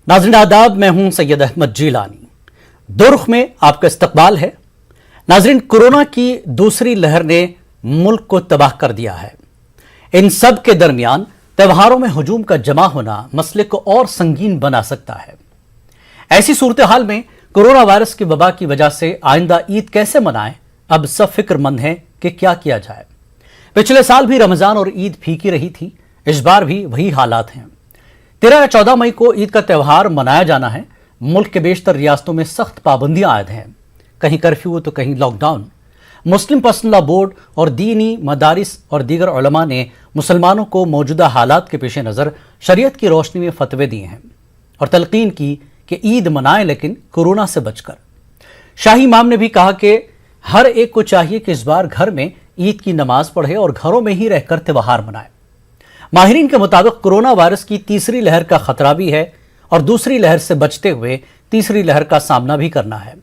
नाज़रीन आदाब, मैं हूं सैयद अहमद जीलानी। दो रुख में आपका इस्तकबाल है। नाज़रीन, कोरोना की दूसरी लहर ने मुल्क को तबाह कर दिया है। इन सब के दरमियान त्योहारों में हुजूम का जमा होना मसले को और संगीन बना सकता है। ऐसी सूरत हाल में कोरोना वायरस की वबा की वजह से आइंदा ईद कैसे मनाएं, अब सब फिक्रमंद हैं कि क्या किया जाए। पिछले साल भी रमजान और ईद फीकी रही थी, इस बार भी वही हालात हैं। 13 या 14 मई को ईद का त्यौहार मनाया जाना है। मुल्क के बेशतर रियासतों में सख्त पाबंदियां आयद हैं, कहीं कर्फ्यू तो कहीं लॉकडाउन। मुस्लिम पर्सनल लॉ बोर्ड और दीनी मदारिस और दीगर उलमा ने मुसलमानों को मौजूदा हालात के पेश नज़र शरीयत की रोशनी में फतवे दिए हैं और तलकीन की कि ईद मनाएं लेकिन कोरोना से बचकर। शाही इमाम ने भी कहा कि हर एक को चाहिए कि इस बार घर में ईद की नमाज पढ़े और घरों में ही रहकर त्यौहार मनाए। माहिरीन के मुताबिक कोरोना वायरस की तीसरी लहर का खतरा भी है और दूसरी लहर से बचते हुए तीसरी लहर का सामना भी करना है।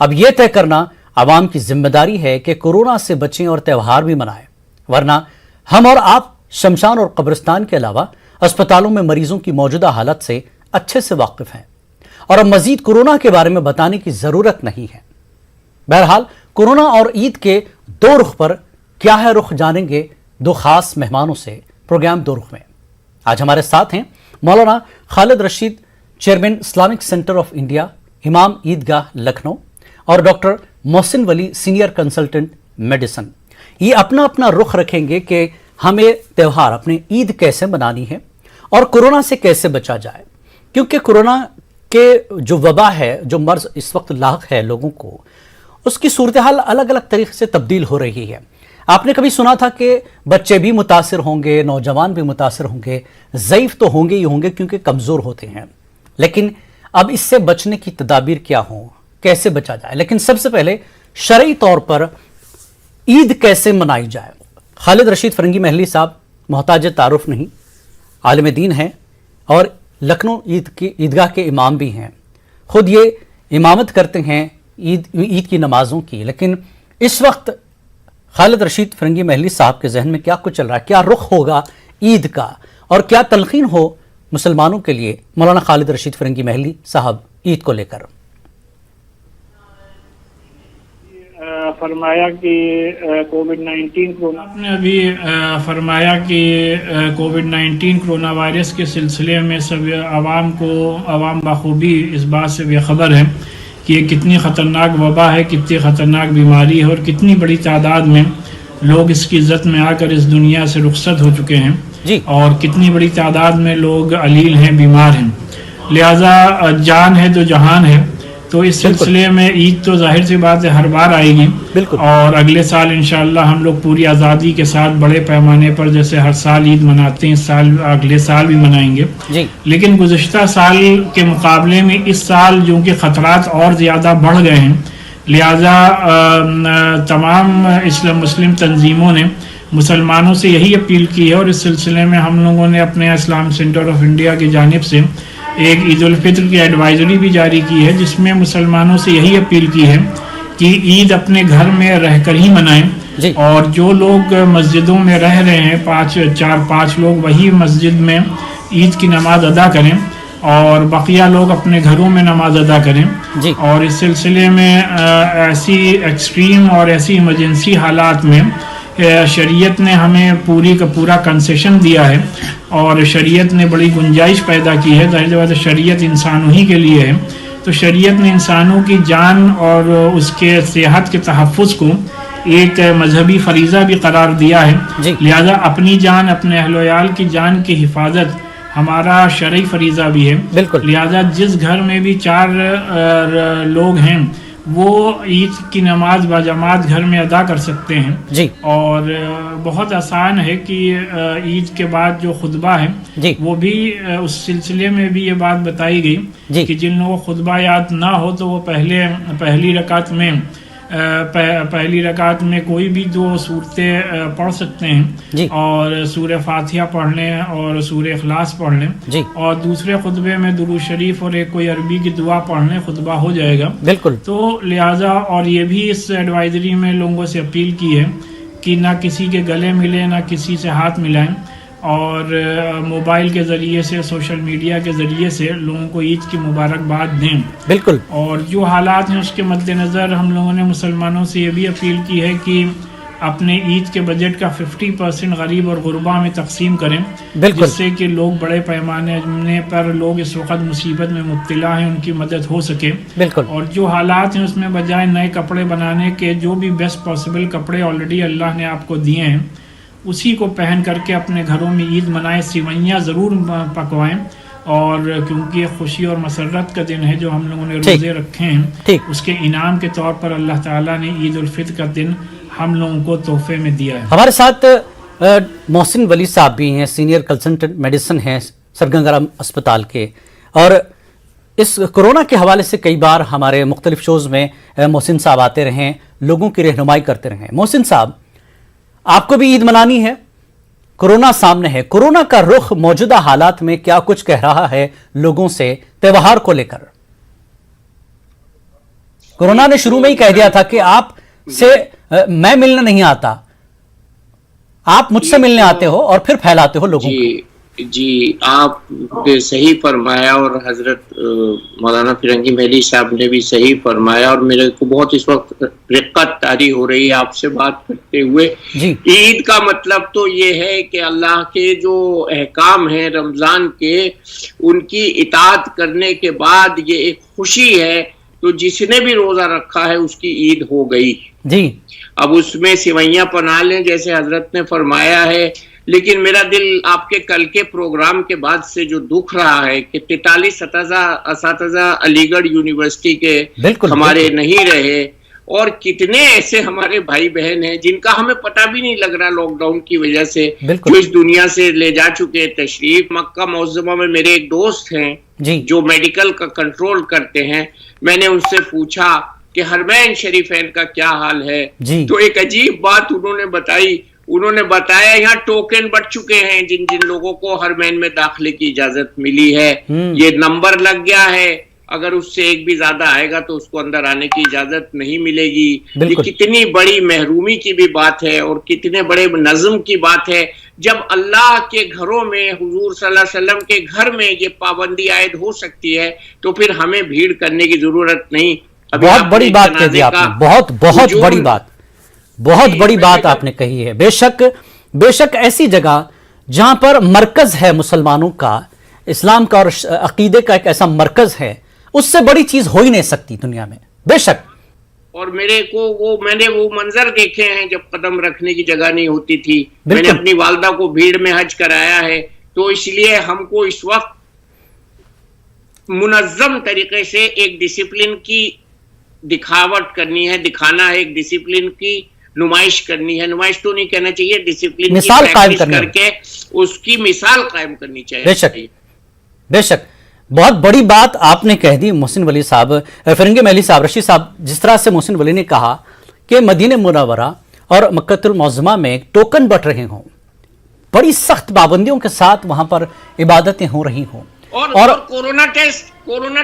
अब यह तय करना आवाम की जिम्मेदारी है कि कोरोना से बचें और त्यौहार भी मनाएं, वरना हम और आप शमशान और कब्रिस्तान के अलावा अस्पतालों में मरीजों की मौजूदा हालत से अच्छे से वाकिफ हैं और अब मजीद कोरोना के बारे में बताने की जरूरत नहीं है। बहरहाल, कोरोना और ईद के दो रुख पर क्या है रुख जानेंगे दो खास मेहमानों से प्रोग्राम दो रुख में। आज हमारे साथ हैं मौलाना Khalid Rashid, chairman Islamic centre of India, इमाम ईदगाह लखनऊ, और doctor Mohsin Wali, senior consultant medicine. ये अपना अपना रुख रखेंगे कि हमें त्यौहार अपने ईद कैसे मनानी है और कोरोना से कैसे बचा जाए, क्योंकि कोरोना के जो वबा है, जो मर्ज इस वक्त लाक है लोगों को, उसकी सूरत हाल अलग अलग तरीके से तब्दील हो रही है। आपने कभी सुना था कि बच्चे भी मुतासिर होंगे, नौजवान भी मुतासिर होंगे, ज़ईफ तो होंगे ही होंगे क्योंकि कमज़ोर होते हैं। लेकिन अब इससे बचने की तदाबीर क्या हो, कैसे बचा जाए। लेकिन सबसे पहले शरई तौर पर ईद कैसे मनाई जाए। खालिद रशीद फरंगी महली साहब मोहताज तारुफ नहीं, आलिम दीन हैं और लखनऊ ईदगाह के इमाम भी हैं। खुद ये इमामत करते हैं ईद की नमाज़ों की। लेकिन इस वक्त खालिद रशीद फरंगी महली साहब के जहन में क्या कुछ चल रहा है, क्या रुख होगा ईद का और क्या तलखीन हो मुसलमानों के लिए। मौलाना खालिद रशीद फरंगी महली साहब ईद को लेकर फरमाया कि कोविड-19 कोरोना ने अभी फरमाया कि कोविड-19 कोरोना वायरस के सिलसिले में सब आवाम बखूबी इस बात से बेखबर है कि ये कितनी ख़तरनाक वबा है, कितनी ख़तरनाक बीमारी है और कितनी बड़ी तादाद में लोग इसकी इज़्ज़त में आकर इस दुनिया से रुखसत हो चुके हैं जी। और कितनी बड़ी तादाद में लोग अलील हैं, बीमार हैं। लिहाजा जान है तो जहान है। तो इस सिलसिले में ईद तो जाहिर सी बात है हर बार आएगी और अगले साल इंशाअल्लाह हम लोग पूरी आज़ादी के साथ बड़े पैमाने पर जैसे हर साल ईद मनाते हैं, इस साल अगले साल भी मनाएंगे जी। लेकिन गुज़श्ता साल के मुकाबले में इस साल जो कि ख़तरात और ज़्यादा बढ़ गए हैं, लिहाजा तमाम मुस्लिम तंजीमों ने मुसलमानों से यही अपील की है और इस सिलसिले में हम लोगों ने अपने इस्लामिक सेंटर ऑफ इंडिया की जानिब से एक ईद उल फित्र की एडवाइजरी भी जारी की है, जिसमें मुसलमानों से यही अपील की है कि ईद अपने घर में रहकर ही मनाएं और जो लोग मस्जिदों में रह रहे हैं 5 लोग वही मस्जिद में ईद की नमाज अदा करें और बकिया लोग अपने घरों में नमाज अदा करें। और इस सिलसिले में ऐसी एक्सट्रीम और ऐसी इमरजेंसी हालात में शरीयत ने हमें पूरी का पूरा कंसेशन दिया है और शरीयत ने बड़ी गुंजाइश पैदा की है। जाहिर बात है शरीयत इंसानों ही के लिए है, तो शरीयत ने इंसानों की जान और उसके सेहत के तहफ़्फ़ुज़ को एक मजहबी फरीज़ा भी करार दिया है। लिहाजा अपनी जान, अपने अहल-ओ-याल की जान की हिफाजत हमारा शरई फरीज़ा भी है। लिहाजा जिस घर में भी 4 लोग हैं वो ईद की नमाज बाजमात घर में अदा कर सकते हैं जी। और बहुत आसान है कि ईद के बाद जो खुतबा है जी, वो भी उस सिलसिले में भी ये बात बताई गई कि जिन लोगों को खुतबा याद ना हो तो वो पहली रकात में कोई भी 2 सूरतें पढ़ सकते हैं और सूरह फातिहा पढ़ लें और सूरह इखलास पढ़ लें और दूसरे खुतबे में दुरूद शरीफ और एक कोई अरबी की दुआ पढ़ लें, खुतबा हो जाएगा। बिल्कुल। तो लिहाजा और ये भी इस एडवाइजरी में लोगों से अपील की है कि ना किसी के गले मिले, ना किसी से हाथ मिलाएं اور موبائل کے ذریعے سے، سوشل میڈیا کے ذریعے سے لوگوں کو عید کی مبارکباد دیں. بالکل. اور جو حالات ہیں اس کے مد نظر ہم لوگوں نے مسلمانوں سے یہ بھی اپیل کی ہے کہ اپنے عید کے بجٹ کا 50% غریب اور غربا میں تقسیم کریں، جس سے کہ لوگ بڑے پیمانے پر لوگ اس وقت مصیبت میں مبتلا ہیں ان کی مدد ہو سکے. بالکل. اور جو حالات ہیں اس میں بجائے نئے کپڑے بنانے کے جو بھی بیسٹ پاسبل کپڑے آلریڈی اللہ نے آپ کو دیے ہیں اسی کو پہن کر کے اپنے گھروں میں عید منائیں. سیوئیاں ضرور پکوائیں، اور کیونکہ یہ خوشی اور مسرت کا دن ہے جو ہم لوگوں نے روزے رکھے ہیں، اس کے انعام کے طور پر اللہ تعالیٰ نے عید الفطر کا دن ہم لوگوں کو تحفے میں دیا ہے. ہمارے ساتھ محسن ولی صاحب بھی ہیں، سینئر کنسلٹنٹ میڈیسن ہیں سرگنگا رام اسپتال کے، اور اس کورونا کے حوالے سے کئی بار ہمارے مختلف شوز میں محسن صاحب آتے رہیں، لوگوں کی رہنمائی کرتے رہیں. محسن صاحب، آپ کو بھی عید منانی ہے، کورونا سامنے ہے، کورونا کا رخ موجودہ حالات میں کیا کچھ کہہ رہا ہے لوگوں سے تہوار کو لے کر؟ کورونا نے شروع میں ہی کہہ دیا تھا کہ آپ سے میں ملنے نہیں آتا، آپ مجھ سے ملنے آتے ہو اور پھر پھیلاتے ہو لوگوں کو. جی آپ نے صحیح فرمایا، اور حضرت مولانا فرنگی محلی صاحب نے بھی صحیح فرمایا، اور میرے کو بہت اس وقت رقت طاری ہو رہی ہے آپ سے بات کرتے ہوئے. عید کا مطلب تو یہ ہے کہ اللہ کے جو احکام ہیں رمضان کے ان کی اطاعت کرنے کے بعد یہ ایک خوشی ہے، تو جس نے بھی روزہ رکھا ہے اس کی عید ہو گئی. جی اب اس میں سوئیاں بنا لیں جیسے حضرت نے فرمایا ہے. لیکن میرا دل آپ کے کل کے پروگرام کے بعد سے جو دکھ رہا ہے کہ 43 اساتذہ علی گڑھ یونیورسٹی کے ہمارے نہیں رہے، اور کتنے ایسے ہمارے بھائی بہن ہیں جن کا ہمیں پتہ بھی نہیں لگ رہا لاک ڈاؤن کی وجہ سے، جو اس دنیا سے لے جا چکے تشریف. مکہ معظمہ میں میرے ایک دوست ہیں جو میڈیکل کا کنٹرول کرتے ہیں، میں نے ان سے پوچھا کہ حرمین شریفین کا کیا حال ہے، تو ایک عجیب بات انہوں نے بتایا یہاں ٹوکن بٹ چکے ہیں جن جن لوگوں کو حرمین میں داخلے کی اجازت ملی ہے، یہ نمبر لگ گیا ہے، اگر اس سے ایک بھی زیادہ آئے گا تو اس کو اندر آنے کی اجازت نہیں ملے گی. یہ کتنی بڑی محرومی کی بھی بات ہے اور کتنے بڑے نظم کی بات ہے. جب اللہ کے گھروں میں حضور صلی اللہ علیہ وسلم کے گھر میں یہ پابندی عائد ہو سکتی ہے تو پھر ہمیں بھیڑ کرنے کی ضرورت نہیں. بہت بڑی بات کہہ دی آپ نے، بہت بڑی بات آپ نے کہی ہے. بے شک ایسی جگہ جہاں پر مرکز ہے مسلمانوں کا، اسلام کا اور عقیدے کا ایک ایسا مرکز ہے، اس سے بڑی چیز ہو ہی نہیں سکتی دنیا میں. بے شک. اور میں نے وہ منظر دیکھے ہیں جب قدم رکھنے کی جگہ نہیں ہوتی تھی. میں نے اپنی والدہ کو بھیڑ میں حج کرایا ہے، تو اس لیے ہم کو اس وقت منظم طریقے سے ایک ڈسپلن کی دکھاوٹ کرنی ہے، دکھانا ہے، ایک ڈسپلن کی نمائش کرنی ہے. نمائش تو نہیں کہنا چاہیے، ڈسپلن کی پریکٹس کر کے اس کی مثال قائم کرنی چاہیے. بے شک بہت بڑی بات آپ نے کہہ دی محسن ولی صاحب. فرنگی محلی صاحب، رشید صاحب، جس طرح سے محسن ولی نے کہا کہ مدینہ منورہ اور مکہ المعظمہ میں ٹوکن بٹ رہے ہوں، بڑی سخت پابندیوں کے ساتھ وہاں پر عبادتیں ہو رہی ہوں، اور کورونا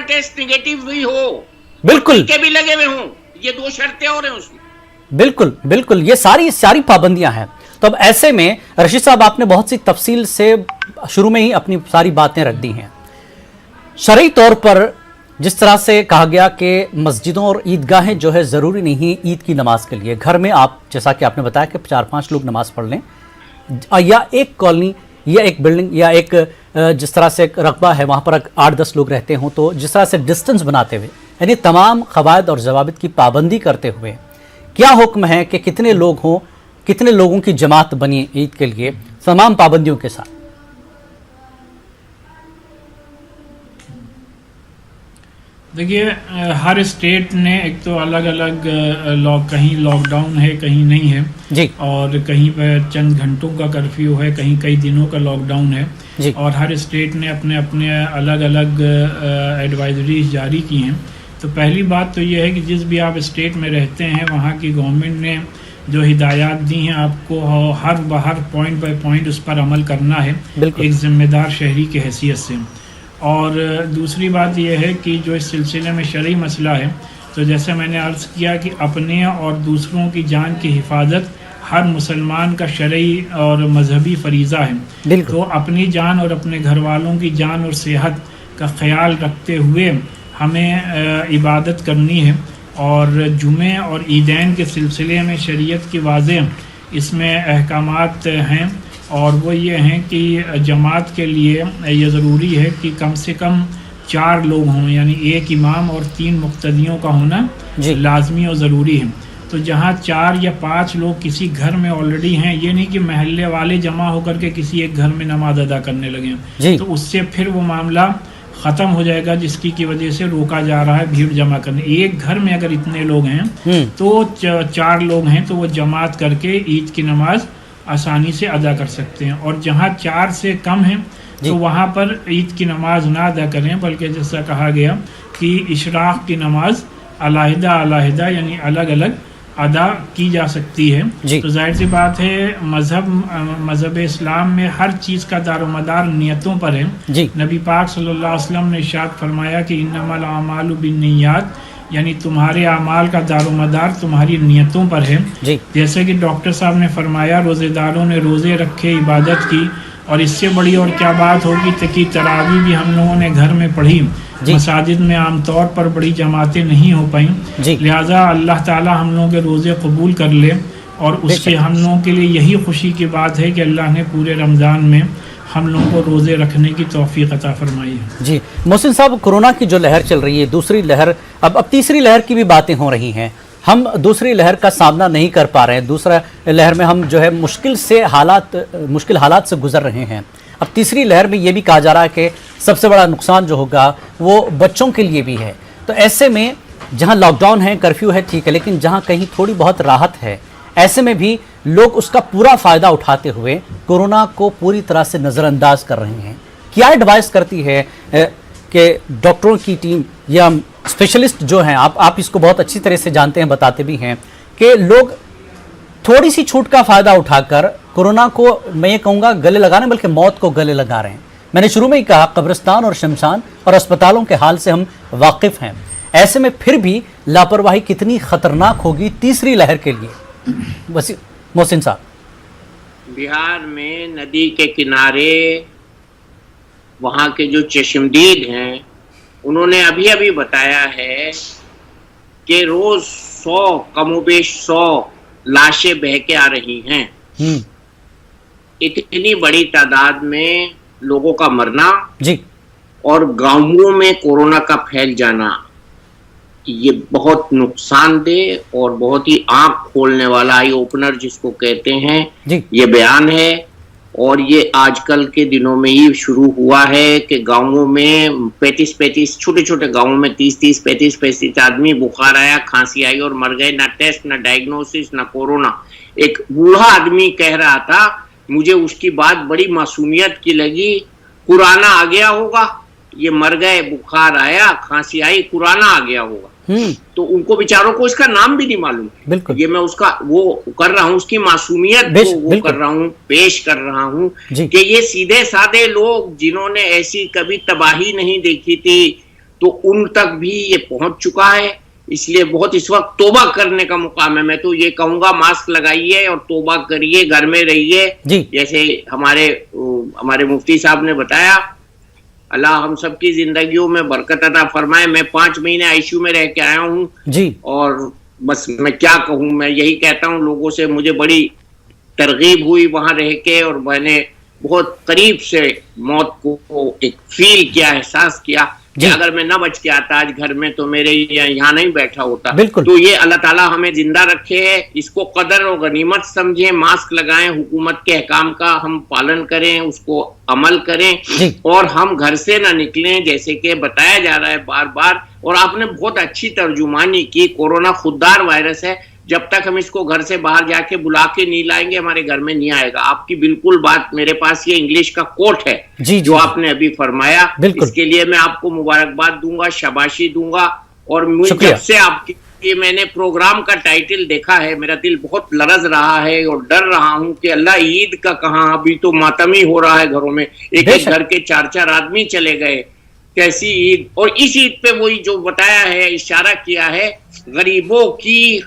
ٹیسٹ نگیٹو بھی ہو، بالکل کے بھی لگے ہوئے ہوں، یہ 2 شرطیں اور ہیں اس میں. بالکل یہ ساری پابندیاں ہیں. تو اب ایسے میں رشید صاحب آپ نے بہت سی تفصیل سے شروع میں ہی اپنی ساری باتیں رکھ دی ہیں. شرعی طور پر جس طرح سے کہا گیا کہ مسجدوں اور عیدگاہیں جو ہے ضروری نہیں ہیں عید کی نماز کے لیے، گھر میں آپ جیسا کہ آپ نے بتایا کہ 4-5 لوگ نماز پڑھ لیں، یا ایک کالونی یا ایک بلڈنگ یا ایک جس طرح سے رقبہ ہے وہاں پر 8-10 لوگ رہتے ہوں، تو جس طرح سے ڈسٹنس بناتے ہوئے، یعنی تمام قواعد اور ضوابط کی پابندی کرتے ہوئے کیا حکم ہے کہ کتنے لوگ ہوں، کتنے لوگوں کی جماعت بنی عید کے لیے تمام پابندیوں کے ساتھ؟ دیکھیے ہر اسٹیٹ نے ایک تو الگ الگ کہیں لاک ڈاؤن ہے، کہیں نہیں ہے جی، اور کہیں پہ چند گھنٹوں کا کرفیو ہے، کہیں کئی دنوں کا لاک ڈاؤن ہے جی، اور ہر اسٹیٹ نے اپنے الگ الگ ایڈوائزریز جاری کی ہیں. تو پہلی بات تو یہ ہے کہ جس بھی آپ اسٹیٹ میں رہتے ہیں وہاں کی گورنمنٹ نے جو ہدایات دی ہیں آپ کو ہر پوائنٹ بائی پوائنٹ اس پر عمل کرنا ہے ایک ذمہ دار شہری کی حیثیت سے. اور دوسری بات یہ ہے کہ جو اس سلسلے میں شرعی مسئلہ ہے، تو جیسے میں نے عرض کیا کہ اپنے اور دوسروں کی جان کی حفاظت हर मुसलमान का शरई और मजहबी फरीज़ा है। बिल्कुल। तो अपनी जान और अपने घर वालों की जान और सेहत का ख्याल रखते हुए हमें इबादत करनी है। और जुमे और ईदैन के सिलसिले में शरीयत की वाज़ेह इसमें अहकामात हैं, और वो ये हैं कि जमात के लिए ये ज़रूरी है कि कम से कम 4 लोग हों, यानी एक इमाम और 3 मुक्तदियों का होना लाजमी और ज़रूरी है। तो जहाँ 4 या 5 लोग किसी घर में ऑलरेडी हैं, ये नहीं कि महल्ले वाले जमा होकर के किसी एक घर में नमाज अदा करने लगे, तो उससे फिर वो मामला ख़त्म हो जाएगा, जिसकी की वजह से रोका जा रहा है भीड़ जमा करने। एक घर में अगर इतने लोग हैं तो 4 लोग हैं तो वो जमात करके ईद की नमाज आसानी से अदा कर सकते हैं। और जहाँ 4 से कम हैं तो वहाँ पर ईद की नमाज ना अदा करें, बल्कि जैसा कहा गया कि इशराक़ की नमाज अलहदा यानी अलग अलग अदा की जा सकती है। तो जाहिर सी बात है मज़हब इस्लाम में हर चीज़ का दारोमदार नियतों पर है। नबी पाक सल्लल्लाहु अलैहि वसल्लम ने इरशाद फरमाया कि इन्नमल अमालु बिन्नियात, यानी तुम्हारे अमाल का दारोमदार तुम्हारी नियतों पर है। जैसे कि डॉक्टर साहब ने फरमाया, रोज़ेदारों ने रोज़े रखे, इबादत की, और इससे बड़ी और क्या बात होगी कि तरावी भी हम लोगों ने घर में पढ़ी। मसाजिद में आमतौर पर बड़ी जमातें नहीं हो पाई, लिहाजा अल्लाह ताला हम लोगों के रोज़े कबूल कर ले, और उससे हम लोगों के लिए यही खुशी की बात है कि अल्लाह ने पूरे रमज़ान में हम लोगों को रोज़े रखने की तौफीक अता फरमाई है। जी मोहसिन साहब, कोरोना की जो लहर चल रही है, दूसरी लहर, अब तीसरी लहर की भी बातें हो रही हैं। हम दूसरी लहर का सामना नहीं कर पा रहे हैं, दूसरा लहर में हम जो है मुश्किल हालात से गुजर रहे हैं। अब तीसरी लहर में ये भी कहा जा रहा है कि सबसे बड़ा नुकसान जो होगा वो बच्चों के लिए भी है। तो ऐसे में जहां लॉकडाउन है, कर्फ्यू है, ठीक है, लेकिन जहां कहीं थोड़ी बहुत राहत है, ऐसे में भी लोग उसका पूरा फ़ायदा उठाते हुए कोरोना को पूरी तरह से नज़रअंदाज कर रहे हैं। क्या एडवाइस करती है कि डॉक्टरों की टीम या स्पेशलिस्ट जो हैं, आप इसको बहुत अच्छी तरह से जानते हैं, बताते भी हैं कि लोग थोड़ी सी छूट का फ़ायदा उठाकर कोरोना को, मैं ये कहूँगा, गले लगाने बल्कि मौत को गले लगा रहे हैं। मैंने शुरू में ही कहा, कब्रिस्तान और शमशान और अस्पतालों के हाल से हम वाकिफ़ हैं। ऐसे में फिर भी लापरवाही कितनी ख़तरनाक होगी तीसरी लहर के लिए। मोहसिन साहब, बिहार में नदी के किनारे वहाँ के जो चश्मदीद हैं, उन्होंने अभी अभी बताया है कि रोज 100 कमोबेश 100 लाशें बह के आ रही हैं। इतनी बड़ी तादाद में लोगों का मरना और गांवों में कोरोना का फैल जाना, ये बहुत नुकसानदेह और बहुत ही आंख खोलने वाला, आई ओपनर जिसको कहते हैं, ये बयान है। और ये आजकल के दिनों में ही शुरू हुआ है कि गांवों में 35 छोटे छोटे गांवों में 30 35 आदमी बुखार आया, खांसी आई और मर गए। ना टेस्ट, ना डायग्नोसिस, ना कोरोना। एक बूढ़ा आदमी कह रहा था, मुझे उसकी बात बड़ी मासूमियत की लगी, कुराना आ गया होगा, ये मर गए, बुखार आया, खांसी आई, कुराना आ गया होगा। तो उनको बेचारों को इसका नाम भी नहीं मालूम। ये मैं उसका वो कर रहा हूँ, उसकी मासूमियत को वो कर रहा हूँ, पेश कर रहा हूँ कि ये सीधे साधे लोग जिन्होंने ऐसी कभी तबाही नहीं देखी थी, तो उन तक भी ये पहुंच चुका है। इसलिए बहुत इस वक्त तौबा करने का मुकाम है। मैं तो ये कहूंगा, मास्क लगाइए और तौबा करिए, घर में रहिए। जैसे हमारे मुफ्ती साहब ने बताया, अल्लाह हम सबकी जिंदगियों में बरकत अता फरमाए। मैं 5 महीने आईसीयू में रह के आया हूँ और बस मैं क्या कहूँ, मैं यही कहता हूँ लोगों से, मुझे बड़ी तरगीब हुई वहां रह के, और मैंने बहुत करीब से मौत को एक फील किया, एहसास किया कि अगर मैं न बच के आता आज घर में तो मेरे यहाँ नहीं बैठा होता। तो ये अल्लाह ताला हमें जिंदा रखे है, इसको कदर और गनीमत समझें, मास्क लगाएं, हुकूमत के अहकाम का हम पालन करें, उसको अमल करें और हम घर से ना निकलें जैसे कि बताया जा रहा है बार बार। और आपने बहुत अच्छी तर्जुमानी की, कोरोना खुददार वायरस है, जब तक हम इसको घर से बाहर जाके बुला के नहीं लाएंगे हमारे घर में नहीं आएगा। आपकी बिल्कुल बात, मेरे पास ये इंग्लिश का कोट है जो आपने अभी फरमाया, इसके लिए मैं आपको मुबारकबाद दूंगा, शाबाशी दूंगा। और जब से आपकी ये मैंने प्रोग्राम का टाइटल देखा है, मेरा दिल बहुत लरज रहा है और डर रहा हूं कि अल्लाह ईद का कहां, अभी तो मातमी हो रहा है घरों में, एक एक घर के 4 आदमी चले गए, कैसी ईद। और इस ईद पे वही जो बताया है, इशारा किया है, गरीबों की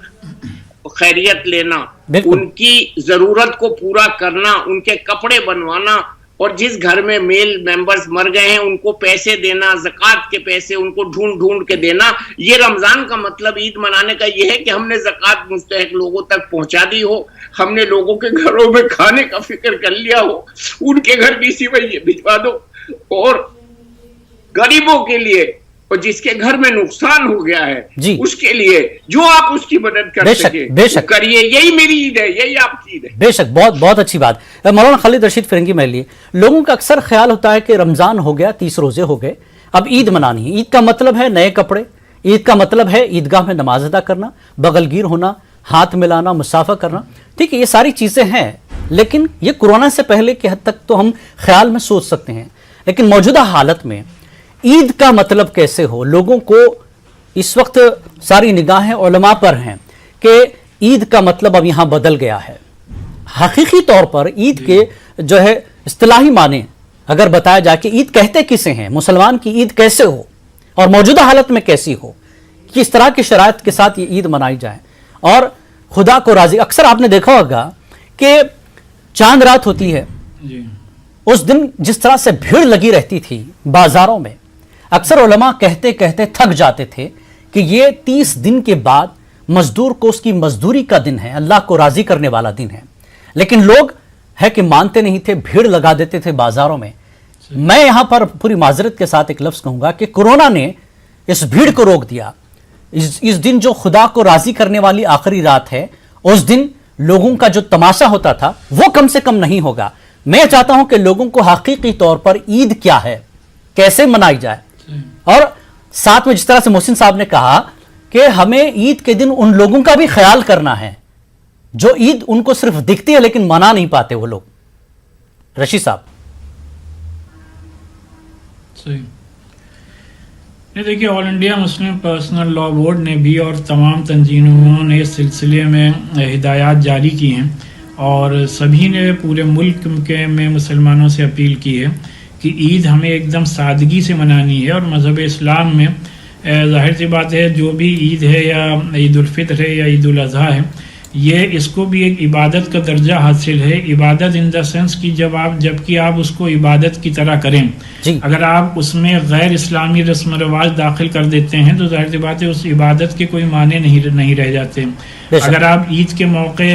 खैरियत लेना, बिल्कुल। उनकी जरूरत को पूरा करना, उनके कपड़े बनवाना, और जिस घर में मेल मेंबर्स मर गए हैं उनको पैसे देना, ज़कात के पैसे उनको ढूंढ ढूंढ के देना। ये रमजान का मतलब ईद मनाने का ये है कि हमने ज़कात मुस्तहिक लोगों तक पहुंचा दी हो, हमने लोगों के घरों में खाने का फिक्र कर लिया हो, उनके घर भी इसी वजह भिजवा दो, और गरीबों के लिए और जिसके घर में नुकसान हो गया है उसके लिए जो आप उसकी मदद कर सके बेशक करिए। यही मेरी ईद है, यही आपकी ईद है। बेशक, बहुत बहुत अच्छी बात। मौलाना खालिद रशीद फिरंगी महली, लोगों का अक्सर ख्याल होता है कि रमजान हो गया, 30 रोजे हो गए, अब ईद मनानी है। ईद का मतलब है नए कपड़े, ईद का मतलब है ईदगाह में नमाज अदा करना, बगलगीर होना, हाथ मिलाना, मुसाफा करना। ठीक है, ये सारी चीजें हैं, लेकिन ये कोरोना से पहले की हद तक तो हम ख्याल में सोच सकते हैं, लेकिन मौजूदा हालत में ईद का मतलब कैसे हो? लोगों को इस वक्त सारी निगाहें उलमा पर हैं कि ईद का मतलब अब यहां बदल गया है। हकीकी तौर पर ईद के जो है इस्तिलाही माने अगर बताया जाए कि ईद कहते किसे हैं, मुसलमान की ईद कैसे हो और मौजूदा हालत में कैसी हो, कि इस तरह की शराइत के साथ ये ईद मनाई जाए और खुदा को राजी। अक्सर आपने देखा होगा कि चांद रात होती है, उस दिन जिस तरह से भीड़ लगी रहती थी बाजारों में, अक्सर उलमा कहते कहते थक जाते थे कि ये 30 दिन के बाद मजदूर को उसकी मजदूरी का दिन है, अल्लाह को राजी करने वाला दिन है, लेकिन लोग है कि मानते नहीं थे, भीड़ लगा देते थे बाजारों में। मैं यहां पर पूरी माजरत के साथ एक लफ्ज कहूंगा कि कोरोना ने इस भीड़ को रोक दिया। इस दिन जो खुदा को राजी करने वाली आखिरी रात है, उस दिन लोगों का जो तमाशा होता था वो कम से कम नहीं होगा। मैं चाहता हूं कि लोगों को हकीकी तौर पर ईद क्या है, कैसे मनाई जाए, और साथ में जिस तरह से मोहसिन साहब ने कहा कि हमें ईद के दिन उन लोगों का भी ख्याल करना है जो ईद उनको सिर्फ दिखती है लेकिन मना नहीं पाते वो लोग। रशीद साहब। सही। ये देखिए, all India Muslim personal law board ने भी और तमाम तंजीमों ने इस सिलसिले में हिदायत जारी की हैं और सभी ने पूरे मुल्क के में मुसलमानों से अपील की है कि ईद हमें एकदम सादगी से मनानी है। और मज़हब इस्लाम में ज़ाहिर सी बात है, जो भी ईद है या ईद उल फितर है या ईद उल अज़हा है, ये इसको भी एक इबादत का दर्जा हासिल है। इबादत इन द सेंस कि जबकि आप उसको इबादत की तरह करें, अगर आप उसमें गैर इस्लामी रस्म रवाज दाखिल कर देते हैं तो ज़ाहिर सी बात है उस इबादत के कोई माने नहीं रह जाते। अगर आप ईद के मौके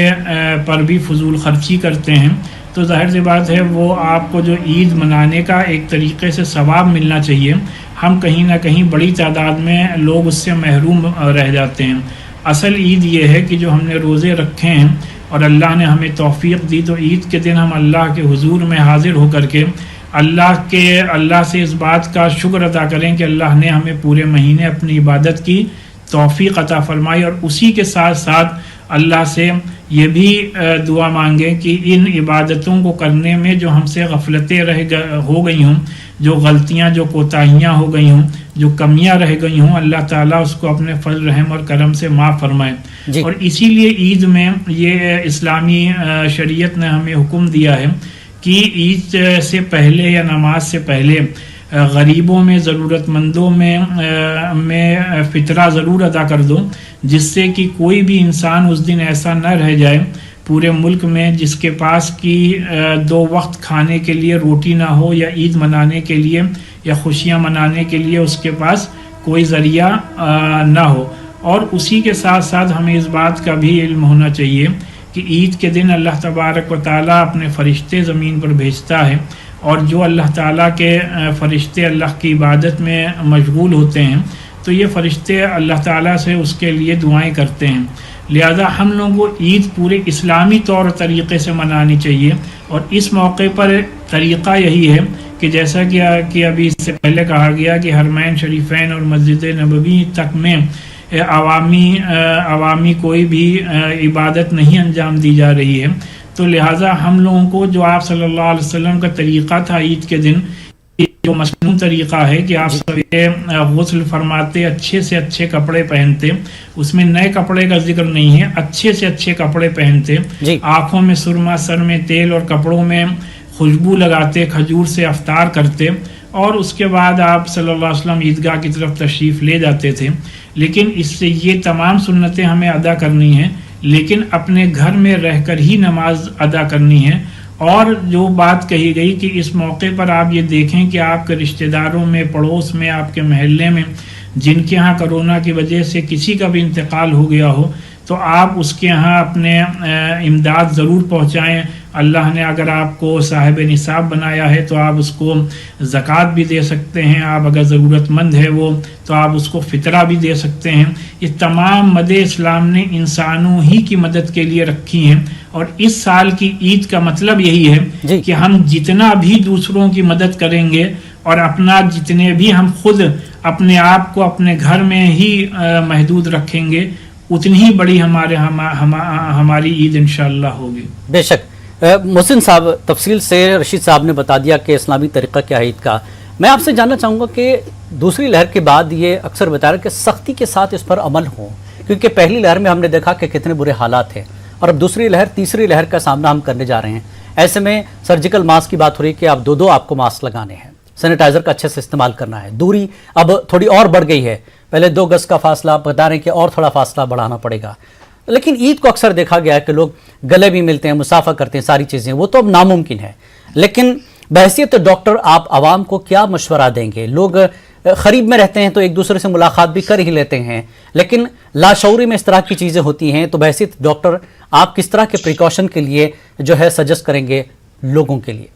पर भी फजूल खर्ची करते हैं तो ज़ाहिर सी बात है वो आपको जो ईद मनाने का एक तरीक़े से सवाब मिलना चाहिए, हम कहीं ना कहीं बड़ी तादाद में लोग उससे महरूम रह जाते हैं। असल ईद ये है कि जो हमने रोज़े रखे हैं और अल्लाह ने हमें तौफीक दी, तो ईद के दिन हम अल्लाह के हुजूर में हाजिर होकर के अल्लाह से इस बात का शुक्र अदा करें कि अल्लाह ने हमें पूरे महीने अपनी इबादत की तौफीक अता फरमाई, और उसी के साथ साथ अल्लाह से ये भी दुआ मांगें कि इन इबादतों को करने में जो हमसे गफलतें हो गई हों, जो गलतियां, जो कोताहियां हो गई हों, जो कमियां रह गई हों, अल्लाह ताला उसको अपने फजल रहम और करम से माफ़ फरमाए। और इसीलिए ईद में ये इस्लामी शरीयत ने हमें हुक्म दिया है कि ईद से पहले या नमाज से पहले गरीबों में, ज़रूरतमंदों में फितरा ज़रूर अदा कर दो, जिससे कि कोई भी इंसान उस दिन ऐसा न रह जाए पूरे मुल्क में जिसके पास कि 2 वक्त खाने के लिए रोटी ना हो, या ईद मनाने के लिए या खुशियाँ मनाने के लिए उसके पास कोई ज़रिया ना हो। और उसी के साथ साथ हमें इस बात का भी इल्म होना चाहिए कि ईद के दिन अल्लाह तबारक व ताला अपने फ़रिश्ते ज़मीन पर भेजता है, और जो अल्लाह ताला के फ़रिश्ते अल्लाह की इबादत में मशगूल होते हैं तो ये फ़रिश्ते अल्लाह ताला से उसके लिए दुआएं करते हैं। लिहाजा हम लोगों को ईद पूरे इस्लामी तौर तरीक़े से मनानी चाहिए, और इस मौके पर तरीक़ा यही है कि जैसा कि अभी इससे पहले कहा गया कि हरमैन शरीफैन और मस्जिद नबवी तक में अवामी कोई भी इबादत नहीं अंजाम दी जा रही है, तो लिहाजा हम लोगों को जो आप सल्लल्लाहु अलैहि वसल्लम का तरीक़ा था ईद के दिन, जो मसनून तरीक़ा है कि आप सवेरे गुस्ल फरमाते, अच्छे से अच्छे कपड़े पहनते, उसमें नए कपड़े का जिक्र नहीं है, अच्छे से अच्छे कपड़े पहनते, आँखों में सुरमा, सर में तेल और कपड़ों में खुशबू लगाते, खजूर से अफ्तार करते, और उसके बाद आप सल्लल्लाहु अलैहि वसल्लम ईदगाह की तरफ तशरीफ़ ले जाते थे। लेकिन इससे ये तमाम सुन्नतें हमें अदा करनी हैं لیکن اپنے گھر میں رہ کر ہی نماز ادا کرنی ہے. اور جو بات کہی گئی کہ اس موقع پر آپ یہ دیکھیں کہ آپ کے رشتہ داروں میں، پڑوس میں، آپ کے محلے میں جن کے ہاں کرونا کی وجہ سے کسی کا بھی انتقال ہو گیا ہو تو آپ اس کے ہاں اپنے امداد ضرور پہنچائیں. اللہ نے اگر آپ کو صاحب نصاب بنایا ہے تو آپ اس کو زکوٰۃ بھی دے سکتے ہیں. آپ اگر ضرورت مند ہے وہ تو آپ اس کو فطرہ بھی دے سکتے ہیں. یہ تمام مد اسلام نے انسانوں ہی کی مدد کے لیے رکھی ہیں. اور اس سال کی عید کا مطلب یہی ہے کہ ہم جتنا بھی دوسروں کی مدد کریں گے اور اپنا جتنے بھی ہم خود اپنے آپ کو اپنے گھر میں ہی محدود رکھیں گے اتنی ہی بڑی ہماری عید انشاءاللہ ہوگی. بے شک. محسن صاحب تفصیل سے رشید صاحب نے بتا دیا کہ اسلامی طریقہ کیا ہے عید کا. میں آپ سے جاننا چاہوں گا کہ دوسری لہر کے بعد یہ اکثر بتا رہا ہے کہ سختی کے ساتھ اس پر عمل ہو، کیونکہ پہلی لہر میں ہم نے دیکھا کہ کتنے برے حالات ہیں اور اب دوسری لہر تیسری لہر کا سامنا ہم کرنے جا رہے ہیں. ایسے میں سرجیکل ماسک کی بات ہو رہی ہے کہ اب دو آپ کو ماسک لگانے ہیں، سینیٹائزر کا اچھے سے استعمال کرنا ہے، دوری اب تھوڑی اور بڑھ گئی ہے، پہلے 2 گز کا فاصلہ، آپ بتا رہے ہیں کہ اور تھوڑا فاصلہ بڑھانا پڑے گا. لیکن عید کو اکثر دیکھا گیا ہے کہ لوگ گلے بھی ملتے ہیں، مسافہ کرتے ہیں، ساری چیزیں وہ تو اب ناممکن ہے. لیکن بحیثیت ڈاکٹر آپ عوام کو کیا مشورہ دیں گے؟ لوگ قریب میں رہتے ہیں تو ایک دوسرے سے ملاقات بھی کر ہی لیتے ہیں، لیکن لاشعوری میں اس طرح کی چیزیں ہوتی ہیں، تو بحیثیت ڈاکٹر آپ کس طرح کے پریکاشن کے لیے جو ہے سجیسٹ کریں گے لوگوں کے لیے؟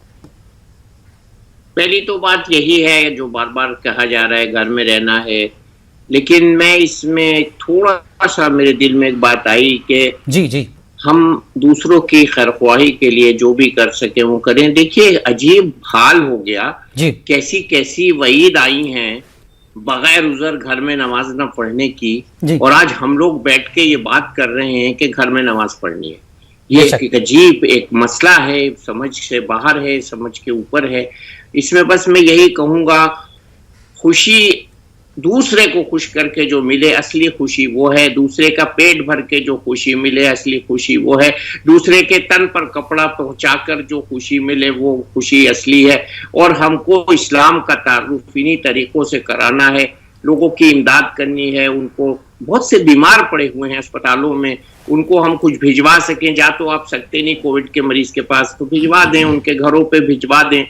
پہلی تو بات یہی ہے جو بار بار کہا جا رہا ہے گھر میں رہنا ہے، لیکن میں اس میں تھوڑا سا میرے دل میں ایک بات آئی کہ جی ہم دوسروں کی خیرخواہی کے لیے جو بھی کر سکیں وہ کریں. دیکھیے عجیب حال ہو گیا، کیسی وعید آئی ہیں بغیر عذر گھر میں نماز نہ پڑھنے کی، اور آج ہم لوگ بیٹھ کے یہ بات کر رہے ہیں کہ گھر میں نماز پڑھنی ہے. یہ ایک عجیب ایک مسئلہ ہے، سمجھ سے باہر ہے، سمجھ کے اوپر ہے. اس میں بس میں یہی کہوں گا، خوشی دوسرے کو خوش کر کے جو ملے اصلی خوشی وہ ہے، دوسرے کا پیٹ بھر کے جو خوشی ملے اصلی خوشی وہ ہے، دوسرے کے تن پر کپڑا پہنچا کر جو خوشی ملے وہ خوشی اصلی ہے. اور ہم کو اسلام کا تعارف انہی طریقوں سے کرانا ہے، لوگوں کی امداد کرنی ہے. ان کو بہت سے بیمار پڑے ہوئے ہیں اسپتالوں میں، ان کو ہم کچھ بھجوا سکیں، جا تو آپ سکتے نہیں کووڈ کے مریض کے پاس، تو بھجوا دیں، ان کے گھروں پہ بھجوا دیں.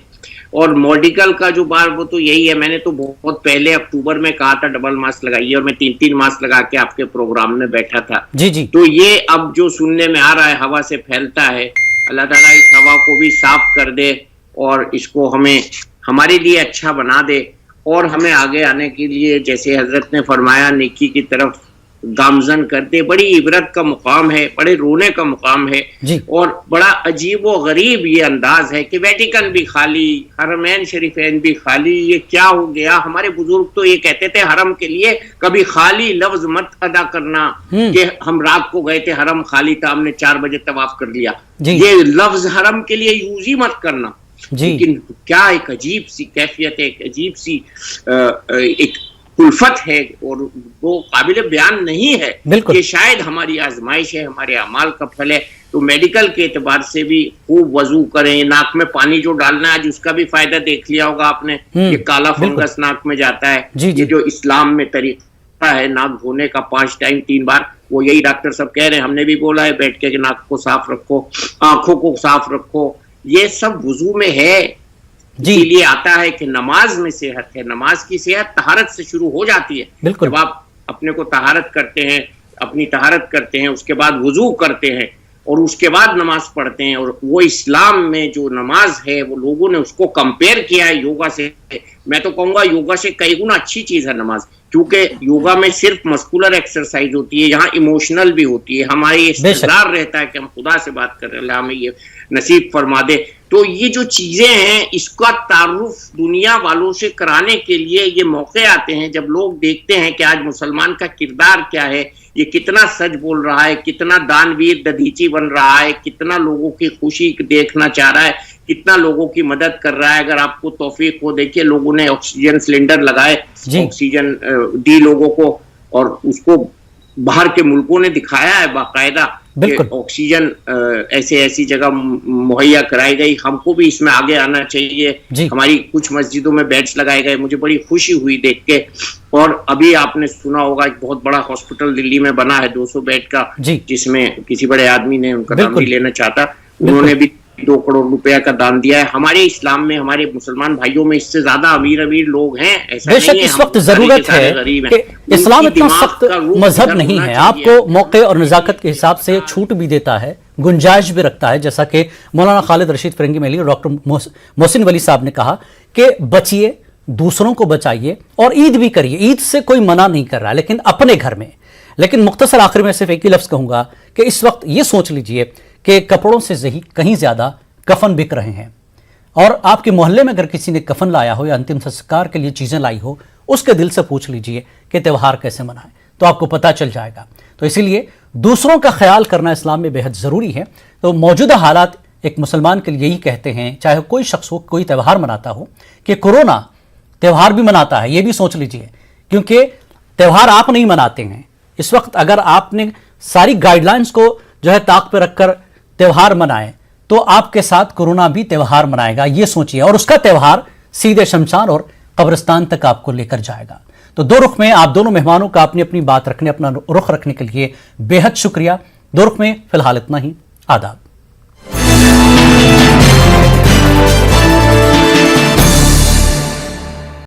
اور میڈیکل کا جو بار وہ تو یہی ہے، میں نے تو بہت پہلے اکتوبر میں کہا تھا ڈبل ماسک لگائیے، اور میں 3 ماسک لگا کے آپ کے پروگرام میں بیٹھا تھا. جی تو یہ اب جو سننے میں آ رہا ہے ہوا سے پھیلتا ہے، اللہ تعالیٰ اس ہوا کو بھی صاف کر دے اور اس کو ہمارے لیے اچھا بنا دے، اور ہمیں آگے آنے کے لیے جیسے حضرت نے فرمایا نیکی کی طرف گامزن کر دے. بڑی عبرت کا مقام ہے، بڑے رونے کا مقام ہے. اور بڑا عجیب و غریب یہ انداز ہے کہ ویٹیکن بھی خالی، حرمین شریفین بھی خالی. یہ کیا ہو گیا؟ ہمارے بزرگ تو یہ کہتے تھے حرم کے لیے کبھی خالی لفظ مت ادا کرنا، کہ ہم رات کو گئے تھے حرم خالی تھا، ہم نے 4 بجے طواف کر لیا. یہ لفظ حرم کے لیے یوز ہی مت کرنا. لیکن کیا ایک عجیب سی کیفیت ہے، ایک عجیب سی ایک الفت ہے، اور وہ قابل بیان نہیں ہے کہ شاید ہماری آزمائش ہے، ہمارے اعمال کا پھل ہے. تو میڈیکل کے اعتبار سے بھی خوب وضو کریں، ناک میں پانی جو ڈالنا ہے آج اس کا بھی فائدہ دیکھ لیا ہوگا آپ نے، یہ کالا فنگس ناک میں جاتا ہے. یہ جو اسلام میں طریقہ ہے ناک دھونے کا 5 ٹائم 3 بار، وہ یہی ڈاکٹر صاحب کہہ رہے ہیں، ہم نے بھی بولا ہے بیٹھ کے کہ ناک کو صاف رکھو، آنکھوں کو صاف رکھو. یہ سب وضو میں ہے. اسی لیے آتا ہے کہ نماز میں صحت ہے، نماز کی صحت طہارت سے شروع ہو جاتی ہے. جب آپ اپنے کو طہارت کرتے ہیں، اپنی طہارت کرتے ہیں، اس کے بعد وضو کرتے ہیں اور اس کے بعد نماز پڑھتے ہیں. اور وہ اسلام میں جو نماز ہے وہ لوگوں نے اس کو کمپیئر کیا ہے یوگا سے. میں تو کہوں گا یوگا سے کئی گنا اچھی چیز ہے نماز، کیونکہ یوگا میں صرف مسکولر ایکسرسائز ہوتی ہے، یہاں ایموشنل بھی ہوتی ہے. ہمارے استقرار رہتا ہے کہ ہم خدا سے بات کر رہے ہیں، اللہ ہمیں یہ نصیب فرما دے. تو یہ جو چیزیں ہیں اس کا تعارف دنیا والوں سے کرانے کے لیے یہ موقع آتے ہیں جب لوگ دیکھتے ہیں کہ آج مسلمان کا کردار کیا ہے، یہ کتنا سچ بول رہا ہے، کتنا دانویر ددھیچی بن رہا ہے، کتنا لوگوں کی خوشی دیکھنا چاہ رہا ہے، کتنا لوگوں کی مدد کر رہا ہے. اگر آپ کو توفیق ہو، دیکھیے لوگوں نے آکسیجن سلنڈر لگائے، آکسیجن دی لوگوں کو، اور اس کو باہر کے ملکوں نے دکھایا ہے باقاعدہ बिल्कुल। ऑक्सीजन ऐसे ऐसी जगह मुहैया कराई गई, हमको भी इसमें आगे आना चाहिए। हमारी कुछ मस्जिदों में बेड्स लगाए गए, मुझे बड़ी खुशी हुई देख के। और अभी आपने सुना होगा एक बहुत बड़ा हॉस्पिटल दिल्ली में बना है 200 बेड का, जिसमें किसी बड़े आदमी ने, उनका नाम नहीं लेना चाहता, उन्होंने भी 2 करोड़ रुपया का दान दिया है। हमारे इस्लाम में, हमारे मुसलमान भाइयों में इससे ज्यादा अमीर अमीर लोग हैं, ऐसा बेशक इस वक्त जरूरत है कि इस्लाम इतना सख्त मजहब नहीं है, आपको मौके और नजाकत के हिसाब से छूट भी देता है, गुंजाइश भी रखता है। जैसा कि मौलाना खालिद रशीद फिरंगी महली और डॉक्टर मोहसिन वली साहब ने कहा कि बचिए, दूसरों को बचाइए और ईद भी करिए। ईद से कोई मना नहीं कर रहा, लेकिन अपने घर में। लेकिन मुख्तसर आखिर में सिर्फ एक ही लफ्ज कहूंगा कि इस वक्त ये सोच लीजिए कि कपड़ों से कहीं ज्यादा कफन बिक रहे हैं, और आपके मोहल्ले में अगर किसी ने कफन लाया हो या अंतिम संस्कार के लिए चीजें लाई हो, उसके दिल से पूछ लीजिए कि त्यौहार कैसे मनाएं, तो आपको पता चल जाएगा। तो इसीलिए दूसरों का ख्याल करना इस्लाम में बेहद जरूरी है। तो मौजूदा हालात एक मुसलमान के लिए यही कहते हैं, चाहे कोई शख्स हो, कोई त्यौहार मनाता हो, कि कोरोना त्यौहार भी मनाता है, ये भी सोच लीजिए, क्योंकि त्यौहार आप नहीं मनाते हैं। इस वक्त अगर आपने सारी गाइडलाइंस को जो है ताक पे रखकर त्यौहार मनाए, तो आपके साथ कोरोना भी त्यौहार मनाएगा, ये सोचिए, और उसका त्यौहार सीधे शमशान और कब्रिस्तान तक आपको लेकर जाएगा। तो दो रुख में आप दोनों मेहमानों का अपनी अपनी बात रखने, अपना रुख रखने के लिए बेहद शुक्रिया। दो रुख में फिलहाल इतना ही। आदाब।